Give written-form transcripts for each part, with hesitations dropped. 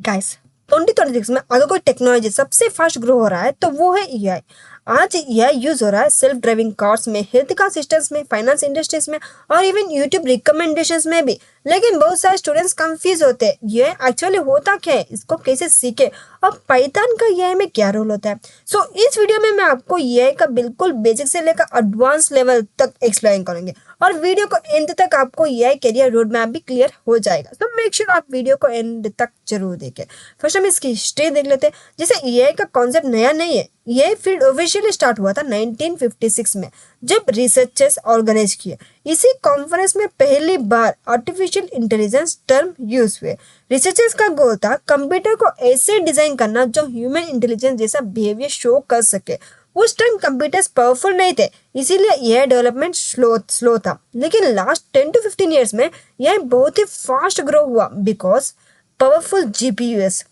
Guys 2026 में अगर कोई टेक्नोलॉजी सबसे फास्ट ग्रो हो रहा है तो वो है एआई। आज एआई यूज हो रहा है सेल्फ ड्राइविंग कार्स में, हेल्थ का सिस्टम्स में, फाइनेंस इंडस्ट्रीज में और इवन यूट्यूब रिकमेंडेशंस में भी। लेकिन बहुत सारे स्टूडेंट्स कंफ्यूज होते हैं, ये एक्चुअली होता क्या है, इसको कैसे सीखे और पाइथन का एआई में क्या रोल होता है। सो इस वीडियो में मैं आपको एआई का बिल्कुल बेसिक से लेकर एडवांस लेवल तक एक्सप्लेन करेंगे और वीडियो को एंड तक आपको एआई करियर रोड मैप भी क्लियर हो जाएगा। तो मेक श्योर आप वीडियो को एंड तक जरूर देखें। फर्स्ट हम इसकी हिस्ट्री देख लेते हैं। जैसे एआई का कॉन्सेप्ट नया नहीं है, ये फील्ड ऑफिशियली स्टार्ट हुआ था 1956 में जब रिसर्चर्स ऑर्गेनाइज किए। इसी कॉन्फ्रेंस में पहली बार आर्टिफिशियल इंटेलिजेंस टर्म यूज हुए। रिसर्चर्स का गोल था कंप्यूटर को ऐसे डिजाइन करना जो ह्यूमन इंटेलिजेंस जैसा बिहेवियर शो कर सके। उस टाइम कंप्यूटर्स पावरफुल नहीं थे, इसीलिए यह डेवलपमेंट स्लो था। लेकिन लास्ट 10 to 15 ईयर्स में यह बहुत ही फास्ट ग्रो हुआ because powerful GPUs,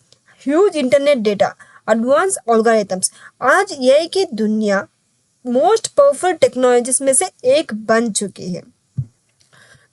huge internet data, advance algorithms. आज एआई की दुनिया मोस्ट पावरफुल टेक्नोलॉजीज में से एक बन चुकी है।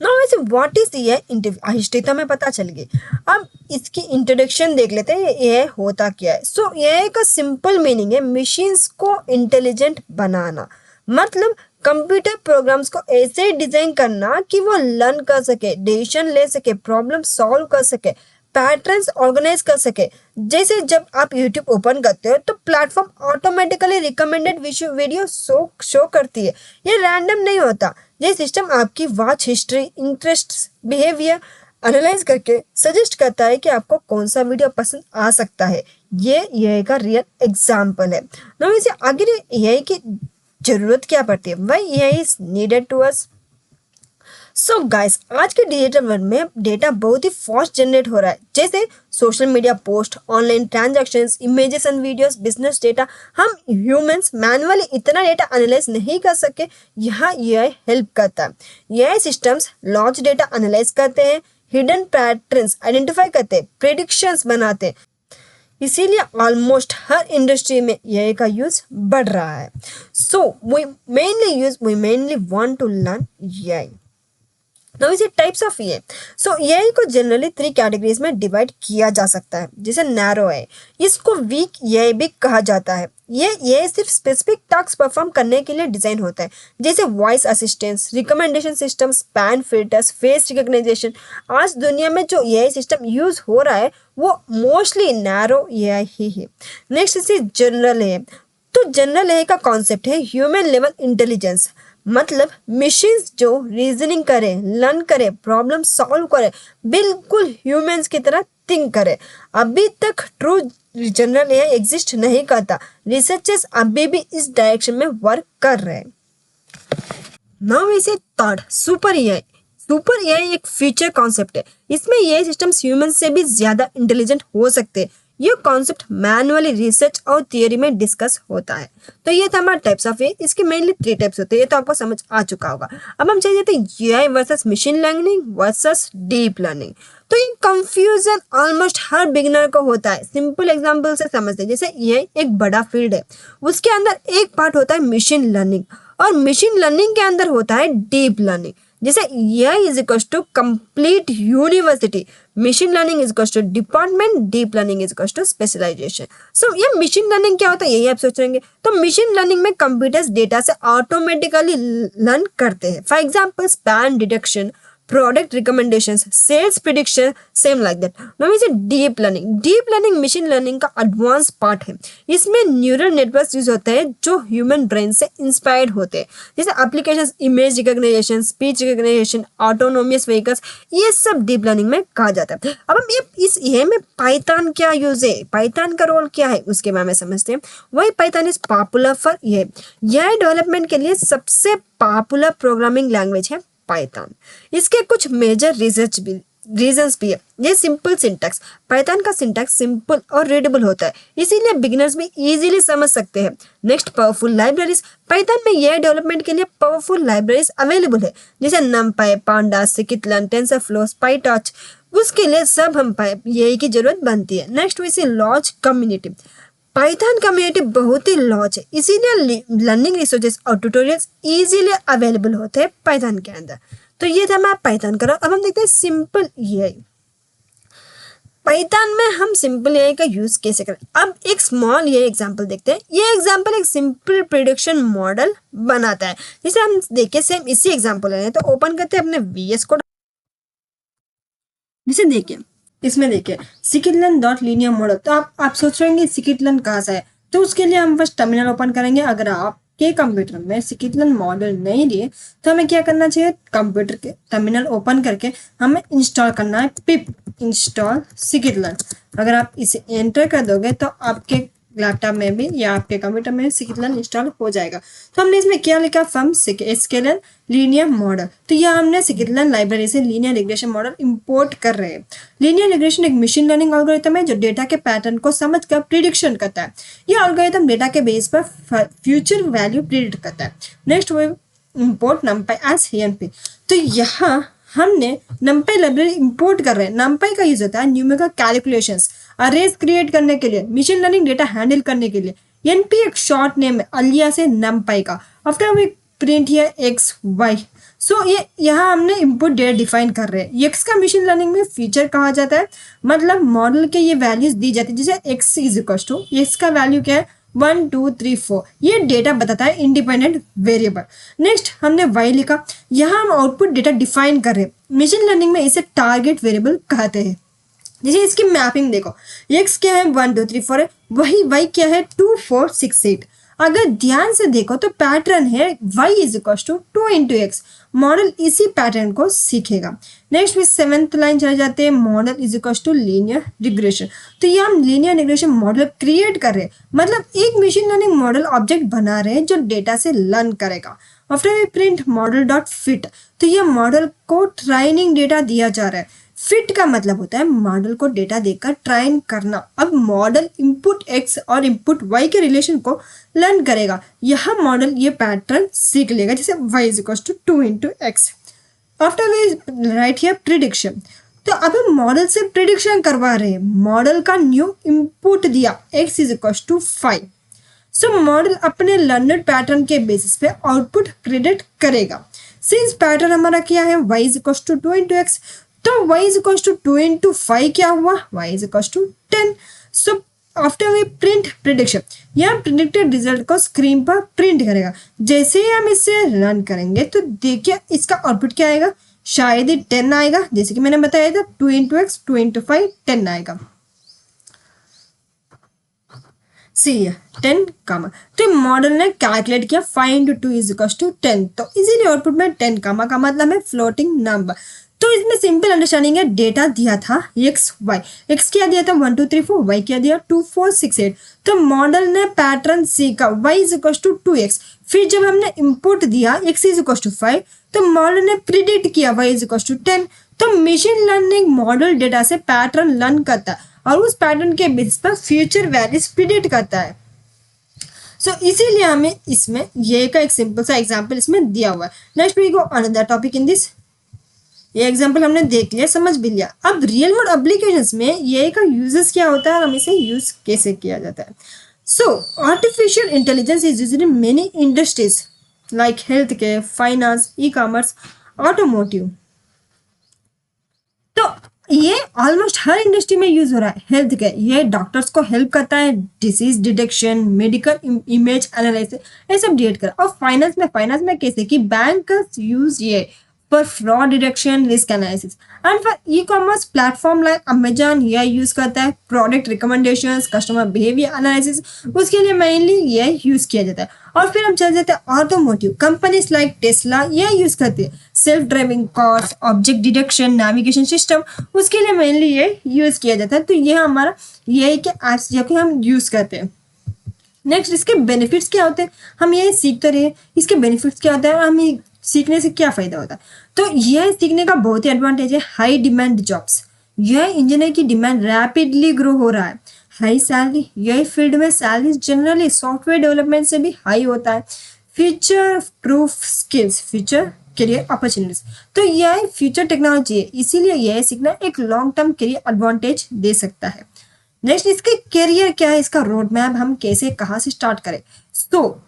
नाउ वैसे व्हाट इज एआई हिस्ट्री तो हमें पता चल गई। अब इसकी इंट्रोडक्शन देख लेते हैं, एआई होता क्या है। सो एआई का सिंपल मीनिंग है मशीन्स को इंटेलिजेंट बनाना। मतलब कंप्यूटर प्रोग्राम्स को ऐसे डिजाइन करना कि वो लर्न कर सके, डिसीजन ले सके, प्रॉब्लम सॉल्व कर सके, पैटर्न्स ऑर्गेनाइज कर सके। जैसे जब आप यूट्यूब ओपन करते हो तो platform automatically recommended video show करती है। ये रैंडम नहीं होता, ये सिस्टम आपकी watch history, interest, behaviour analyse करके सजेस्ट करता है कि आपको कौन सा वीडियो पसंद आ सकता है। ये एआई का रियल एग्जाम्पल है। ना वैसे आगे एआई की जरूरत क्या पड़ती है, why AI is needed to us. So guys, आज के डिजिटल वर्ल्ड में डेटा बहुत ही फास्ट जनरेट हो रहा है। जैसे social media post, online transactions, images and videos, business data. हम ह्यूमंस मैनुअली इतना डेटा एनालाइज नहीं कर सके, यहाँ एआई हेल्प करता है। AI systems large data analyse करते हैं, हिडन पैटर्न्स आइडेंटिफाई करते हैं, प्रेडिक्शंस बनाते हैं। इसीलिए ऑलमोस्ट हर इंडस्ट्री में एआई का यूज बढ़ रहा है। So we mainly want to learn AI. Now is it types of AI? So AI को जनरली 3 कैटेगरीज में डिवाइड किया जा सकता है। जैसे नैरो है, इसको वीक AI भी कहा जाता है। ये AI सिर्फ स्पेसिफिक टास्क परफॉर्म करने के लिए डिजाइन होता है, जैसे voice assistance, recommendation system, span filters, face recognition. आज दुनिया में जो AI सिस्टम यूज हो रहा है वो मोस्टली नैरो AI ही है। नेक्स्ट इसे जनरल है। तो जनरल AI का कॉन्सेप्ट है ह्यूमन लेवल इंटेलिजेंस। मतलब मशीन्स जो रीजनिंग करे, लर्न करे, प्रॉब्लम सॉल्व करे, बिल्कुल ह्यूमंस की तरह थिंक करे। अभी तक ट्रू जनरल एआई एग्जिस्ट नहीं करता। रिसर्चर्स अभी भी इस डायरेक्शन में वर्क कर रहे हैं। नाउ इसे third super AI. Super AI एक फ्यूचर कॉन्सेप्ट है। इसमें एआई सिस्टम्स ह्यूमन से भी ज्यादा इंटेलिजेंट हो सकते हैं। ये कॉन्सेप्ट मैनुअली रिसर्च और थियरी में डिस्कस होता है। तो ये था हमारा टाइप्स ऑफ एआई। इसके मेनली 3 टाइप्स होते हैं, ये तो आपको समझ आ चुका होगा। अब हम चले जाते हैं AI versus machine learning versus deep learning. तो ये कंफ्यूजन ऑलमोस्ट हर बिगिनर को होता है। सिंपल एग्जांपल से समझते हैं। जैसे एआई एक बड़ा फील्ड है, उसके अंदर एक पार्ट होता है मशीन लर्निंग और मशीन लर्निंग के अंदर होता है डीप लर्निंग। जैसे AI is equal to complete university, machine learning is equal to department, deep learning is equal to specialization. So ये मशीन लर्निंग क्या होता है यही आप सोच रहे हैं। तो मशीन लर्निंग में कंप्यूटर्स डेटा से ऑटोमेटिकली लर्न करते हैं। For example spam detection, product recommendations, sales prediction, same like that. Now is deep learning. Deep learning machine learning का एडवांस पार्ट है। इसमें न्यूरल नेटवर्क यूज होते हैं जो ह्यूमन ब्रेन से इंस्पायर्ड होते हैं। जैसे applications, image recognition, speech recognition, autonomous vehicles, ये सब डीप लर्निंग में कहा जाता है। अब हम इस एआई में पाइथन क्या यूज है, पाइथन का रोल क्या है उसके बारे में समझते हैं। वही Python is popular for AI development के लिए सबसे पॉपुलर प्रोग्रामिंग लैंग्वेज है पाइथन। इसके कुछ मेजर रीजंस भी है। ये सिंपल सिंटैक्स, पाइथन का सिंटैक्स सिंपल और रीडेबल होता है, इसीलिए बिगिनर्स भी इजीली समझ सकते हैं। Next powerful libraries. पाइथन में ये डेवलपमेंट के लिए पावरफुल लाइब्रेरीज अवेलेबल है, जैसे numpy, pandas, scikit-learn, TensorFlow, PyTorch। उसके लिए सब हम यही की जरूरत बनती है। नेक्स्ट वैसे लॉर्ज कम्युनिटी। पाइथन कम्युनिटी बहुत ही लॉर्ज है, इसीलिए लर्निंग रिसोर्सेज और ट्यूटोरियल्स इजीली अवेलेबल होते हैं पाइथन के अंदर। तो ये था मैं पाइथन कर रहा हूँ। अब हम देखते हैं सिंपल एआई। पाइथन में हम सिंपल एआई का यूज कैसे करें। अब एक स्मॉल ये एग्जांपल देखते हैं। ये एग्जांपल एक सिंपल प्रिडिक्शन मॉडल बनाता है। जैसे हम देखिए सेम इसी एग्जांपल लें तो ओपन करते हैं अपने वीएस कोड। जिसे देखिए इसमें देखिए scikit-learn डॉट लीनियर मॉडल। तो आप सोच रहे होंगे scikit-learn कहाँ से है, तो उसके लिए हम फर्स्ट टर्मिनल ओपन करेंगे। अगर आपके कंप्यूटर में scikit-learn मॉडल नहीं लिए तो हमें क्या करना चाहिए, कंप्यूटर के टर्मिनल ओपन करके हमें इंस्टॉल करना है पिप इंस्टॉल scikit-learn। अगर आप इसे एंटर कर दोगे तो आपके लैपटॉप में भी या आपके कंप्यूटर में scikit-learn इंस्टॉल हो जाएगा। तो हमने इसमें क्या लिखा, फ्रॉम sklearn लीनियर मॉडल। तो यह हमने scikit-learn लाइब्रेरी से लीनियर रिग्रेशन मॉडल इंपोर्ट कर रहे हैं। लीनियर रिग्रेशन एक मशीन लर्निंग एल्गोरिथम है जो डेटा के पैटर्न को समझकर प्रिडिक्शन करता है। यह एल्गोरिथम डेटा के बेस पर फ्यूचर वैल्यू प्रिडिक्ट करता है। नेक्स्ट वे इंपोर्ट numpy एज NP। तो यहाँ हमने numpy लाइब्रेरी इंपोर्ट कर रहे हैं। numpy का यूज होता है न्यूमेरिकल कैलकुलेशंस, अरेज क्रिएट करने के लिए, मशीन लर्निंग डेटा हैंडल करने के लिए। NP एक शॉर्ट नेम है अलियास है numpy का। After we print here X Y. So ये यहाँ हमने इनपुट डेटा डिफाइन कर रहे हैं। एक्स का मशीन लर्निंग में फीचर कहा जाता है, मतलब मॉडल के ये वैल्यूज दी जाती है। जैसे x is equal to x का वैल्यू क्या है 1 2 3 4, ये डेटा बताता है इंडिपेंडेंट वेरिएबल। नेक्स्ट हमने वाई लिखा। यहाँ हम आउटपुट डेटा डिफाइन कर रहे हैं। मशीन लर्निंग में इसे टारगेट वेरिएबल कहते हैं। जैसे इसकी मैपिंग देखो, एक्स क्या है 1 2 3 4 है, वही वाई क्या है 2 4 6 8। अगर ध्यान से देखो तो पैटर्न है y is equal to 2 into x. Model इसी पैटर्न को सीखेगा। नेक्स्ट में 7th लाइन चले जाते हैं, model is equal to linear regression. तो ये हम लीनियर रिग्रेशन मॉडल क्रिएट कर रहे हैं, मतलब एक मशीन लर्निंग मॉडल ऑब्जेक्ट बना रहे हैं जो डेटा से लर्न करेगा। After we print model dot fit, तो ये मॉडल को ट्रेनिंग डेटा दिया जा रहा है। फिट का मतलब होता है मॉडल को डेटा देकर ट्रेन करना। अब मॉडल इनपुट x और इनपुट y के रिलेशन को लर्न करेगा। यह मॉडल ये पैटर्न सीख लेगा, जैसे y is equal to 2 into x. After we write here prediction. तो अब हम मॉडल से प्रिडिक्शन करवा रहे हैं। मॉडल का न्यू इनपुट दिया x is equal to 5। So model अपने लर्नड पैटर्न के बेसिस पे आउटपुट प्रिडिक्ट करेगा। सिंस पैटर्न हमारा क्या है y is equal to 2 into x, तो y is equal to 2 into 5 क्या हुआ, y is equal to 10। So after we print prediction, यह प्रिडिक्टेड रिजल्ट को स्क्रीन पर प्रिंट करेगा। जैसे ही हम इसे रन करेंगे तो देखिए इसका आउटपुट क्या आएगा, शायद ही 10 आएगा। जैसे कि मैंने बताया था 2 इंटू एक्स 2 इंटू 5 10 आएगा। सी 10 कामा। तो मॉडल ने कैलकुलेट किया 5 इंटू 2 इज इक्वल टू 10। तो इजीली आउटपुट में 10 कामा का मतलब है फ्लोटिंग नंबर। तो इसमें सिंपल अंडरस्टैंडिंग है, डेटा दिया था एक्स वाई, एक्स क्या दिया था 1 2 3 4, वाई क्या दिया 2 4 6 8। तो मॉडल ने पैटर्न सीखा y is equal to 2x। फिर जब हमने इनपुट दिया x इज इक्वल टू 5, तो मॉडल ने प्रिडिक्ट किया y इज इक्वल टू 10। तो मशीन लर्निंग मॉडल डेटा से पैटर्न लर्न करता है और उस पैटर्न के बेसिस पर फ्यूचर वैल्यूज प्रिडिक्ट करता है। सो इसीलिए हमें इसमें ये का एक सिंपल सा एग्जांपल इसमें दिया हुआ है। Next we go another topic in this. ये एग्जांपल हमने देख लिया, समझ भी लिया। अब रियल वर्ल्ड एप्लीकेशंस में ये का यूजेस क्या होता है और हम इसे यूज कैसे किया जाता है। So artificial intelligence is used in many industries like health care, finance, e commerce, automotive. तो ये ऑलमोस्ट हर इंडस्ट्री में यूज हो रहा है। हेल्थ केयर, ये डॉक्टर्स को हेल्प करता है disease detection, medical image analysis, ये सब डिटेक्ट कर। और फाइनेंस में कैसे कि बैंक यूज ये for fraud detection, risk analysis, and for e-commerce platform like Amazon ये यूज करता है product recommendations, customer behavior analysis, उसके लिए mainly ये यूज किया जाता है। और फिर हम चल जाते हैं ऑटोमोटिव, कंपनीज लाइक टेस्ला ये यूज करती है self driving cars, object detection, navigation system, उसके लिए मेनली ये यूज किया जाता है। तो ये हमारा ये कि एप्स जो कि हम यूज करते हैं। नेक्स्ट इसके बेनिफिट्स क्या होते हैं, हम ये सीखते रहे इसके बेनिफिट्स क्या होता है और हमें सीखने से क्या फायदा होता है। तो यह सीखने का बहुत ही एडवांटेज है। हाई डिमांड जॉब्स, यह इंजीनियर की डिमांड रैपिडली ग्रो हो रहा है। हाई सैलरी, यह फील्ड में सैलरी जनरली सॉफ्टवेयर डेवलपमेंट से भी हाई होता है। Future proof skills, future career opportunities, तो यह फ्यूचर टेक्नोलॉजी है, इसीलिए यह सीखना एक लॉन्ग टर्म करियर एडवांटेज दे सकता है। नेक्स्ट इसके करियर क्या है, इसका रोड मैप हम कैसे कहाँ से स्टार्ट करें। तो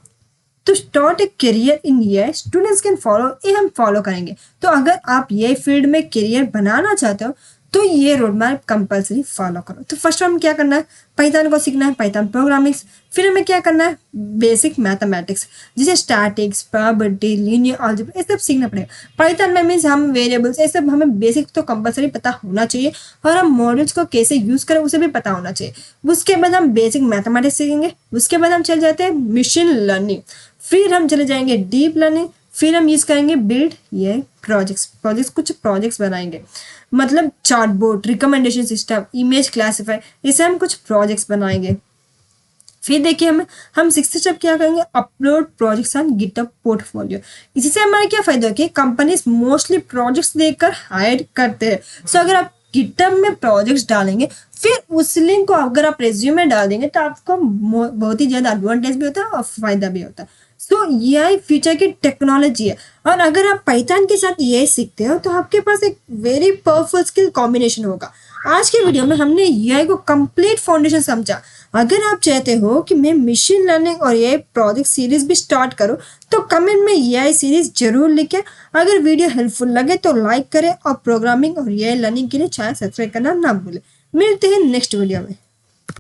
स्टार्ट ए करियर इन ये स्टूडेंट्स कैन फॉलो, ये हम फॉलो करेंगे। तो अगर आप ये फील्ड में करियर बनाना चाहते हो तो ये रोड मैप कंपल्सरी फॉलो करो। तो फर्स्ट हमें क्या करना है, पाइथन को सीखना है, पाइथन प्रोग्रामिंग। फिर हमें क्या करना है, बेसिक मैथमेटिक्स जैसे स्टैटिक्स, प्रोबेबिलिटी, लीनियर अलजेब्रा, ये सब सीखना पड़ेगा। पाइथन में मीन्स हम वेरिएबल्स, ये सब हमें बेसिक तो कंपल्सरी पता होना चाहिए, और हम मॉडल्स को कैसे यूज करें उसे भी पता होना चाहिए। उसके बाद हम बेसिक मैथमेटिक्स सीखेंगे। उसके बाद हम चले जाते हैं मशीन लर्निंग, फिर हम चले जाएंगे डीप लर्निंग, फिर हम यूज करेंगे बिल्ड ये प्रोजेक्ट्स कुछ प्रोजेक्ट्स बनाएंगे, मतलब चार्टबोर्ड, रिकमेंडेशन सिस्टम, इमेज क्लासीफायर, इसे हम कुछ प्रोजेक्ट्स बनाएंगे। फिर देखिए हम सिक्स्थ स्टेप क्या करेंगे, upload projects on GitHub portfolio. इसी से हमारा क्या फायदा है कि कंपनीज मोस्टली प्रोजेक्ट्स देखकर हायर करते हैं। सो अगर आप गिटहब में प्रोजेक्ट्स डालेंगे, फिर उस लिंक को अगर आप रेज्यूम में डाल देंगे, तो आपको बहुत ही ज्यादा एडवांटेज भी होता है और फायदा भी होता है। सो ये फ्यूचर की टेक्नोलॉजी है, और अगर आप पाइथन के साथ ये सीखते हो तो आपके पास एक वेरी पावरफुल स्किल कॉम्बिनेशन होगा। आज के वीडियो में हमने एआई को कंप्लीट फाउंडेशन समझा। अगर आप चाहते हो कि मैं मशीन लर्निंग और एआई प्रोजेक्ट सीरीज भी स्टार्ट करूं, तो कमेंट में एआई सीरीज जरूर लिखें। अगर वीडियो हेल्पफुल लगे तो लाइक करें, और प्रोग्रामिंग और एआई लर्निंग के लिए चैनल सब्सक्राइब करना ना भूलें। मिलते हैं नेक्स्ट वीडियो में।